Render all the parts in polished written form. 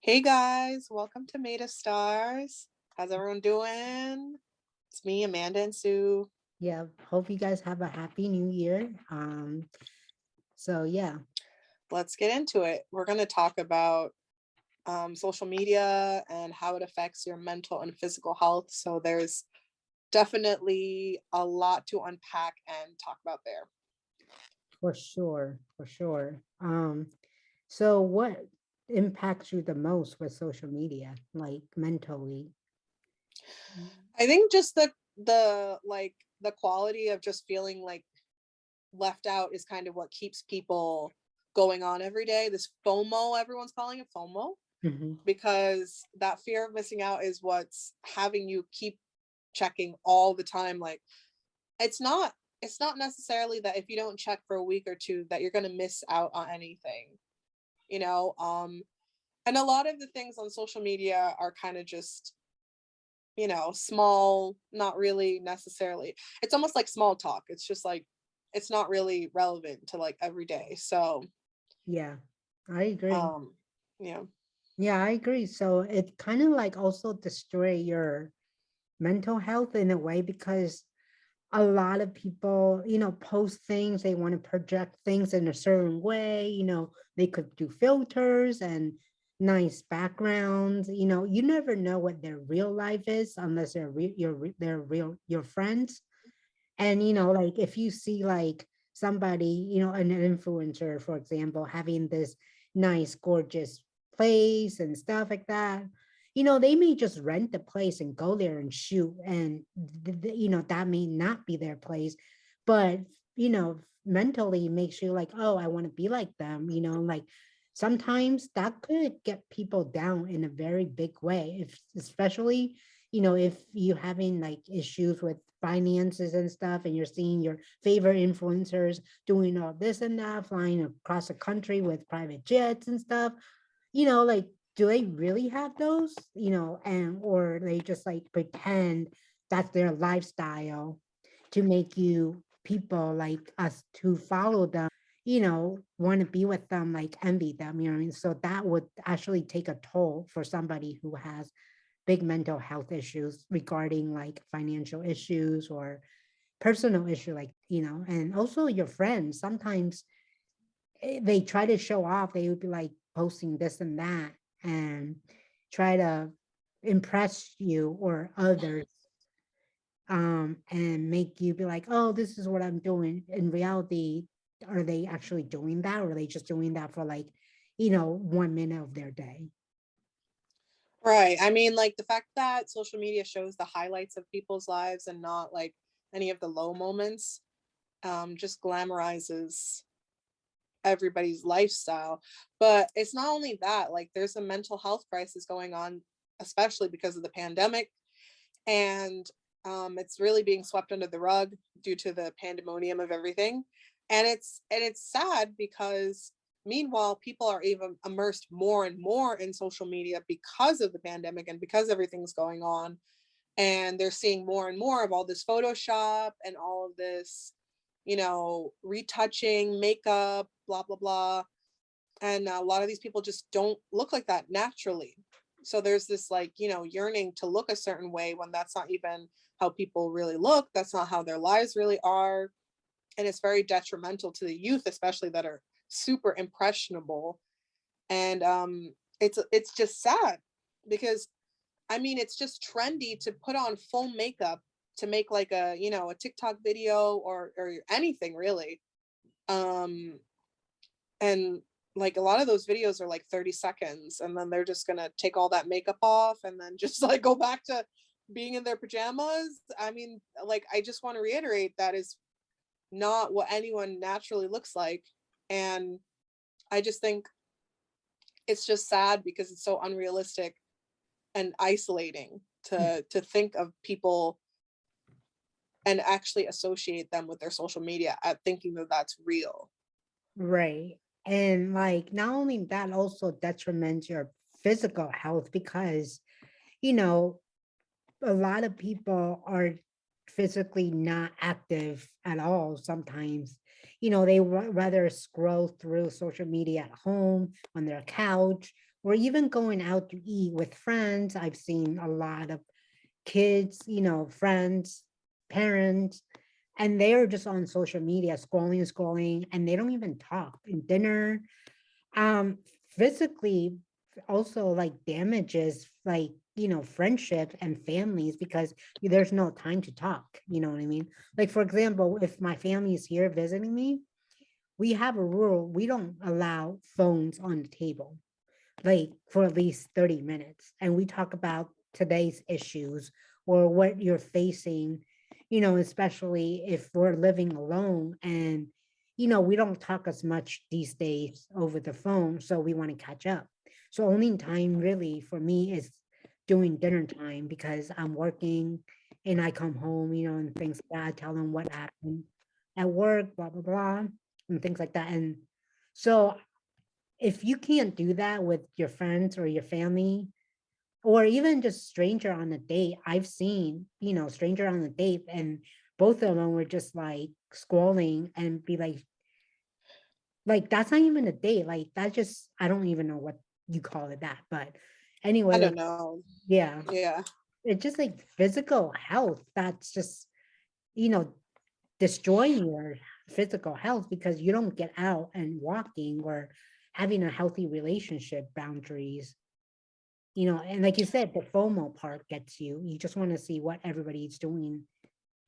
Hey guys, welcome to Made of Stars. How's everyone doing? It's me, Amanda and Sue. Yeah, hope you guys have a happy new year. So yeah, Let's get into it. We're going to talk about social media and how it affects your mental and physical health. So there's definitely a lot to unpack and talk about there. for sure, for sure. So what impacts you the most with social media, like mentally? I think just the quality of just feeling like left out is kind of what keeps people going on every day. This FOMO, everyone's calling it FOMO, Mhm. because that fear of missing out is what's having you keep checking all the time. Like it's not it's not necessarily that if you don't check for a week or two that you're going to miss out on anything, you know. And a lot of the things on social media are kind of just, small, not really necessarily. It's almost like small talk. It's just like it's not really relevant to like every day. So Yeah, I agree. um yeah. Yeah, I agree. So it kind of like also destroy your mental health in a way because a lot of people, post things, they want to project things in a certain way, they could do filters and nice backgrounds, you never know what their real life is unless they're real your friends. And like if you see like somebody, an influencer, for example, having this nice, gorgeous place and stuff like that, they may just rent the place and go there and shoot. And that may not be their place, but mentally makes you like, oh, I want to be like them, like sometimes that could get people down in a very big way, if especially if you're having like issues with finances and stuff, and you're seeing your favorite influencers doing all this and that, flying across the country with private jets and stuff, like, do they really have those, and or they just like pretend that's their lifestyle to make you people like us to follow them, want to be with them, like envy them, what I mean? So that would actually take a toll for somebody who has big mental health issues regarding like financial issues or personal issue, like, and also your friends sometimes, they try to show off, they would be like posting this and that and try to impress you or others, and make you be like, oh, this is what I'm doing. In reality, are they actually doing that, or are they just doing that for like, 1 minute of their day? Right. I mean, like the fact that social media shows the highlights of people's lives and not like any of the low moments, just glamorizes everybody's lifestyle. But it's not only that, like there's a mental health crisis going on, especially because of the pandemic. And it's really being swept under the rug due to the pandemonium of everything. And it's sad because meanwhile people are even immersed more and more in social media because of the pandemic and because everything's going on, and they're seeing more and more of all this photoshop and all of this, retouching makeup, blah blah blah. And a lot of these people just don't look like that naturally. So there's this like, yearning to look a certain way when that's not even how people really look, that's not how their lives really are. And it's very detrimental to the youth, especially that are super impressionable. And it's just sad because I mean it's just trendy to put on full makeup to make like a, a TikTok video or anything really. um and like a lot of those videos are like 30 seconds and then they're just gonna take all that makeup off and then just like go back to being in their pajamas. I mean, like I just want to reiterate that is not what anyone naturally looks like. And I just think it's just sad because it's so unrealistic and isolating to think of people and actually associate them with their social media at thinking that that's real. Right. And like not only that, also detriments your physical health because, you know, a lot of people are physically not active at all sometimes. They rather scroll through social media at home on their couch or even going out to eat with friends. I've seen a lot of kids, friends, parents, and they are just on social media scrolling and scrolling, and they don't even talk. And dinner, um, physically also like damages like, friendship and families because there's no time to talk. You know what I mean? Like, for example, if my family is here visiting me, we have a rule, we don't allow phones on the table like for at least 30 minutes, and we talk about today's issues or what you're facing, especially if we're living alone, and we don't talk as much these days over the phone, so we want to catch up. So only time really for me is doing dinner time because I'm working and I come home, and things like that. I tell them what happened at work, blah blah blah, and things like that. And so if you can't do that with your friends or your family, or even just stranger on a date, I've seen, stranger on a date, and both of them were just like scrolling and be like that's not even a date. Like that just, I don't even know what you call it that. But I anyway, don't like, know. yeah, Yeah. it's just like physical health. That's just, you know, destroying your physical health because you don't get out and walking or having a healthy relationship boundaries. And like you said, the FOMO part gets you. You just want to see what everybody's doing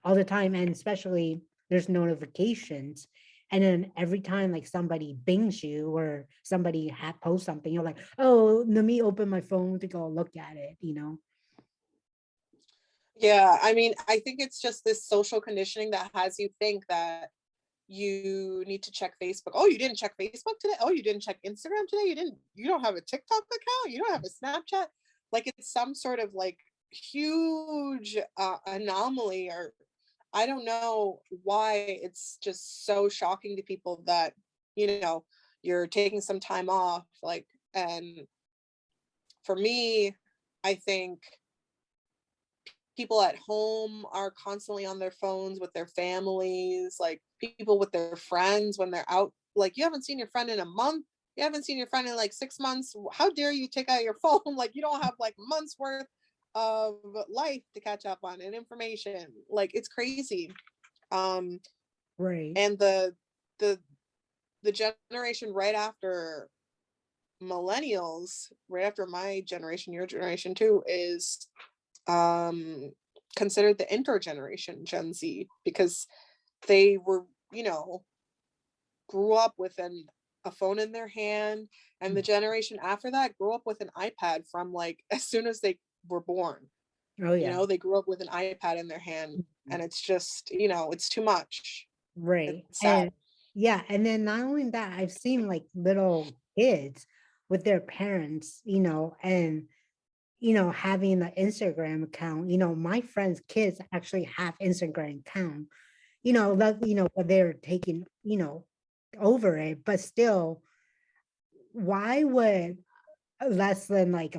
all the time. And especially there's notifications. And then every time like somebody bings you or somebody posts something, you're like, oh, let me open my phone to go look at it. Yeah, I mean, I think it's just this social conditioning that has you think that you need to check Facebook. Oh, you didn't check Facebook today? Oh, you didn't check Instagram today? You don't have a TikTok account? You don't have a Snapchat? Like it's some sort of like huge anomaly, or I don't know why it's just so shocking to people that, you know, you're taking some time off. Like, and for me, I think people at home are constantly on their phones with their families, like people with their friends when they're out. Like, you haven't seen your friend in a month. You haven't seen your friend in like 6 months. How dare you take out your phone? Like, you don't have like months worth of life to catch up on and information. Like, it's crazy. Um, Right. and the the generation right after millennials, right after my generation, your generation too, is um considered the intergeneration, Gen Z, because they were, you know, grew up with a phone in their hand, and the generation after that grew up with an iPad from like as soon as they were born. Oh You yeah. know, they grew up with an iPad in their hand, and it's just, you know, it's too much. It's Right. sad. And yeah, and then not only that, I've seen like little kids with their parents, and having the Instagram account. My friends' kids actually have Instagram account, but they're taking, over it. But still, why would less than like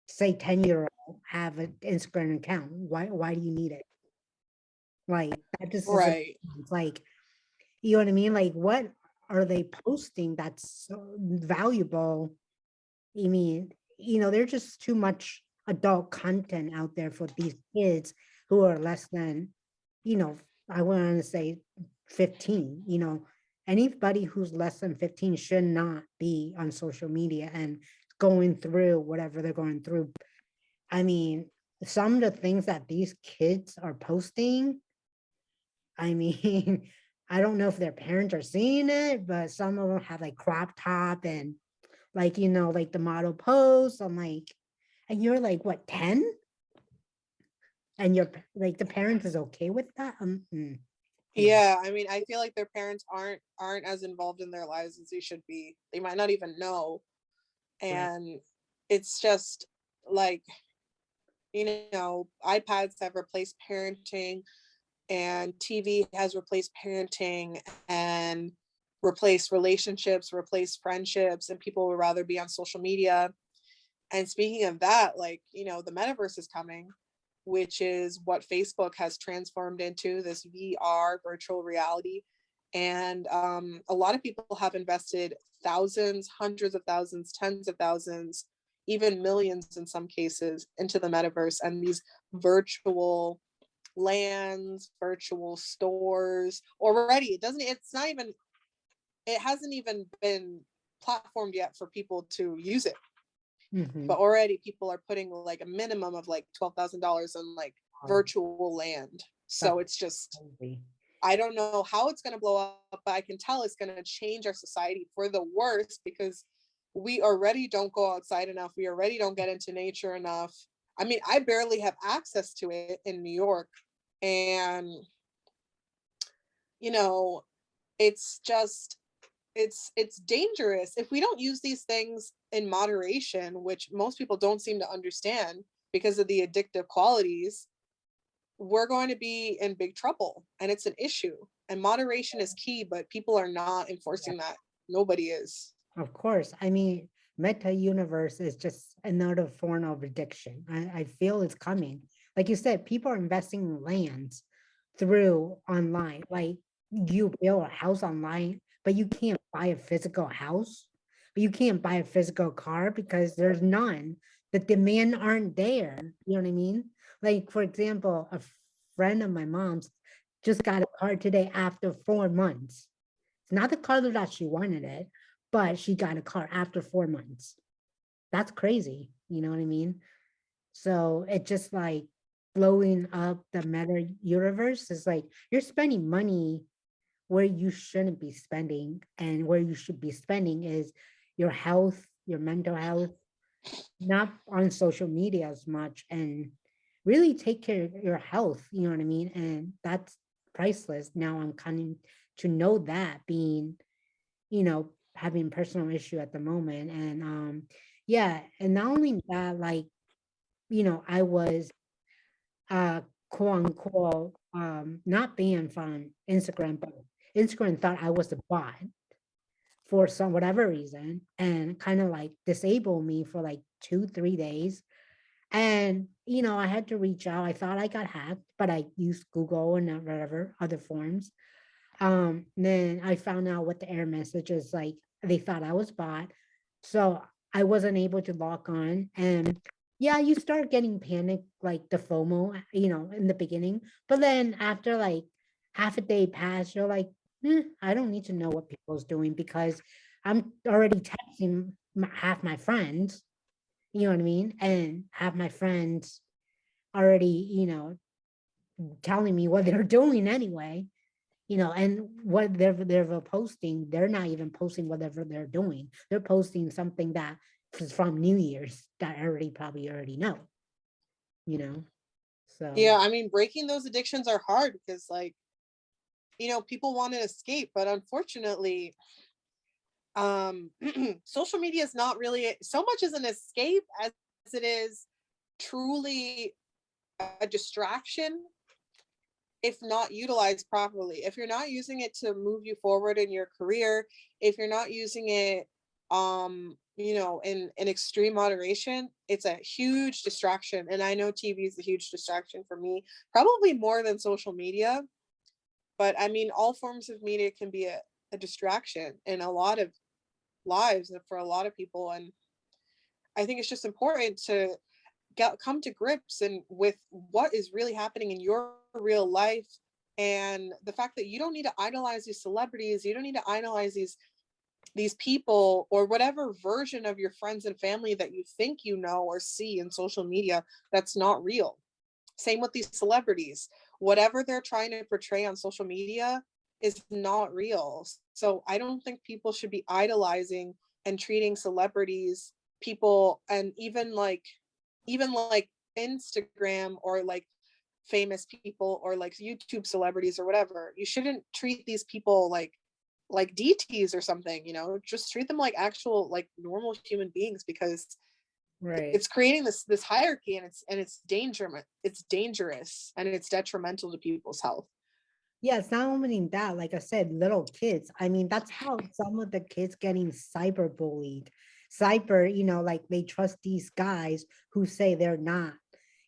say 10-year-old have an Instagram account? Why do you need it? Like that just isn't Right. it's like, you know what I mean? Like what are they posting that's so valuable? I mean, there's just too much adult content out there for these kids who are less than, you know, I want to say 15. Anybody who's less than 15 should not be on social media and going through whatever they're going through. I mean, some of the things that these kids are posting, I mean, I don't know if their parents are seeing it, but some of them have like crop top and like, like the model pose. I'm like, and you're like, what, 10? And you're like, the parents is okay with that? No. Yeah, I mean, I feel like their parents aren't as involved in their lives as they should be. They might not even know. Right. And it's just like, you know, iPads have replaced parenting, and TV has replaced parenting, and replaced relationships, replaced friendships, and people would rather be on social media. And speaking of that, like, you know, the metaverse is coming, which is what Facebook has transformed into, this VR virtual reality. And a lot of people have invested thousands, hundreds of thousands, tens of thousands, even millions in some cases into the metaverse and these virtual lands, virtual stores. Already, it hasn't even been platformed yet for people to use it. Hmm. But already people are putting like a minimum of like $12,000 on like virtual land. That's So it's just, crazy. I don't know how it's going to blow up, but I can tell it's going to change our society for the worse because we already don't go outside enough. We already don't get into nature enough. I mean, I barely have access to it in New York. And, you know, it's just, it's dangerous if we don't use these things in moderation, which most people don't seem to understand because of the addictive qualities. We're going to be in big trouble, and it's an issue, and moderation is key, but people are not enforcing that. Nobody is. Of course. I mean, meta universe is just another form of addiction. I feel it's coming. Like you said, people are investing in lands through online. Like you build a house online, but you can't buy a physical house, but you can't buy a physical car because there's none. The demand aren't there. You know what I mean? Like, for example, a friend of my mom's just got a car today after 4 months. It's not the car that she wanted it, but she got a car after 4 months. That's crazy. You know what I mean? So it just like blowing up the meta universe is like you're spending money where you shouldn't be spending, and where you should be spending is your health, your mental health, not on social media as much, and really take care of your health. You know what I mean? And that's priceless. Now I'm coming to know that, being, having personal issue at the moment. And yeah, and not only that, like, I was uh quote unquote not banned from Instagram, but Instagram thought I was a bot for some whatever reason, and kind of like disabled me for like 2 3 days. And I had to reach out. I thought I got hacked, but I used Google and whatever other forms. Then I found out what the error message is like. They thought I was bot. So I wasn't able to log on. And yeah, you start getting panic, like the FOMO, in the beginning. But then after like half a day passed, you're like, I don't need to know what people's doing because I'm already texting half my friends, you know what I mean? And half my friends already, telling me what they're doing anyway, and what they're posting, they're not even posting whatever they're doing. They're posting something that is from New Year's that I already know, you know. So Yeah, I mean, breaking those addictions are hard because, like, people want to escape, but unfortunately, social media is not really so much as an escape as it is truly a distraction if not utilized properly. If you're not using it to move you forward in your career, if you're not using it in extreme moderation, it's a huge distraction. And I know TV is a huge distraction for me, probably more than social media. But I mean, all forms of media can be a distraction in a lot of lives and for a lot of people. And I think it's just important to come to grips and with what is really happening in your real life, and the fact that you don't need to idolize these celebrities, you don't need to idolize these people or whatever version of your friends and family that you think you know or see in social media that's not real. Same with these celebrities. Whatever they're trying to portray on social media is not real. So I don't think people should be idolizing and treating celebrities, people, and even like Instagram or like famous people or like YouTube celebrities or whatever. You shouldn't treat these people like DTs or something, just treat them like actual like normal human beings, because right. it's creating this hierarchy, and it's dangerous and it's detrimental to people's health. Yeah, it's not only that, like I said, little kids. I mean, that's how some of the kids getting cyberbullied. Cyber, like they trust these guys who say they're not,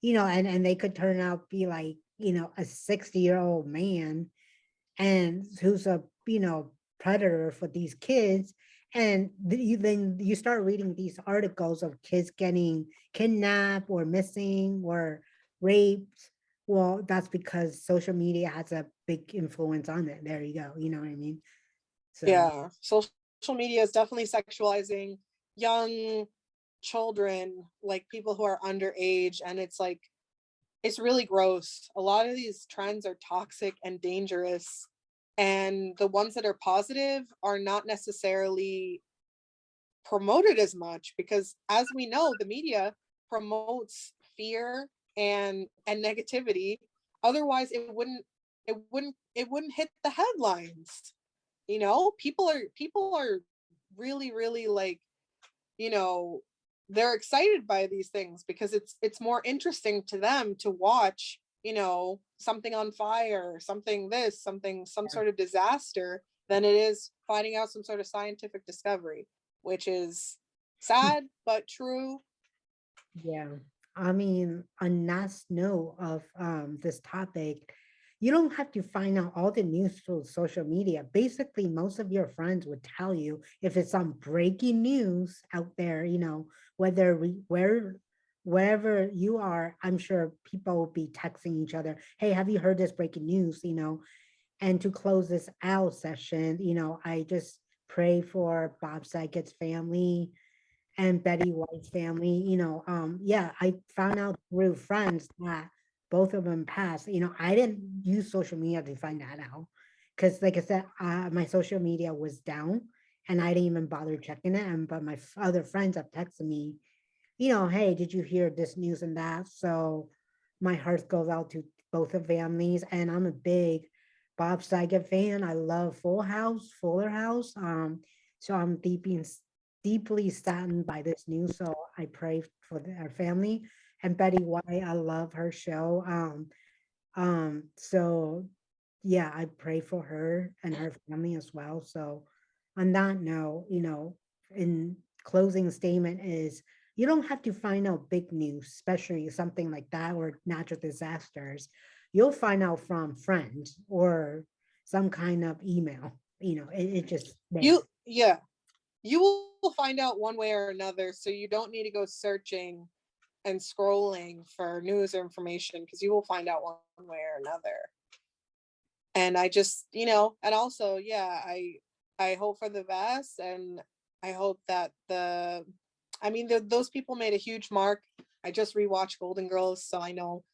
and they could turn out be like, a 60-year-old man and who's a predator for these kids. And then you start reading these articles of kids getting kidnapped or missing or raped. Well, that's because social media has a big influence on it. There you go. You know what I mean? So Yeah, social media is definitely sexualizing young children, like people who are underage, and it's like it's really gross. A lot of these trends are toxic and dangerous, and the ones that are positive are not necessarily promoted as much because, as we know, the media promotes fear and negativity. Otherwise it wouldn't hit the headlines. People are really like, you know they're excited by these things because it's more interesting to them to watch, something on fire, something, this something, some sort of disaster, than it is finding out some sort of scientific discovery, which is sad but true. yeah. I mean, on last note of this topic, you don't have to find out all the news through social media. Basically, most of your friends would tell you if it's some breaking news out there, whether wherever you are, I'm sure people will be texting each other, hey, have you heard this breaking news? And to close this out session, I just pray for Bob Saget's family and Betty White's family. Yeah, I found out through friends that both of them passed. I didn't use social media to find that out because, like I said, my social media was down and I didn't even bother checking it. But my other friends have texted me, hey, did you hear this news and that? So my heart goes out to both of families, and I'm a big Bob Saget fan. I love Fuller House. So I'm deeply saddened by this news. So I pray for our family and Betty White. I love her show. So yeah, I pray for her and her family as well. So on that note, in closing statement is you don't have to find out big news, especially something like that or natural disasters. You'll find out from friends or some kind of email. It just there. Yeah, you will find out one way or another, so you don't need to go searching and scrolling for news or information, because you will find out one way or another. And I just, and also, yeah, I hope for the best, and I hope that those people made a huge mark. I just rewatched Golden Girls, so I know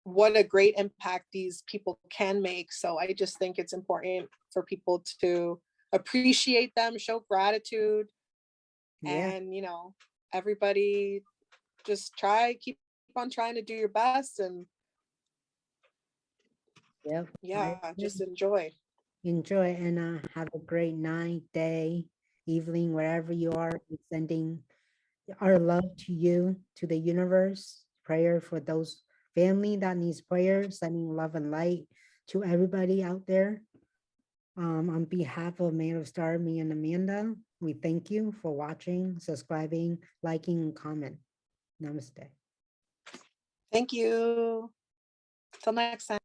what a great impact these people can make. So I just think it's important for people to appreciate them, show gratitude, Yeah. and everybody just keep on trying to do your best, and Yep. I yeah, just agree. enjoy. Enjoy and have a great night, day, evening, wherever you are. We're sending our love to you, to the universe. Prayer for those family that needs prayer, sending love and light to everybody out there. On behalf of Mayor of Star, me and Amanda, we thank you for watching, subscribing, liking, and comment. Namaste. Thank you. Till next time.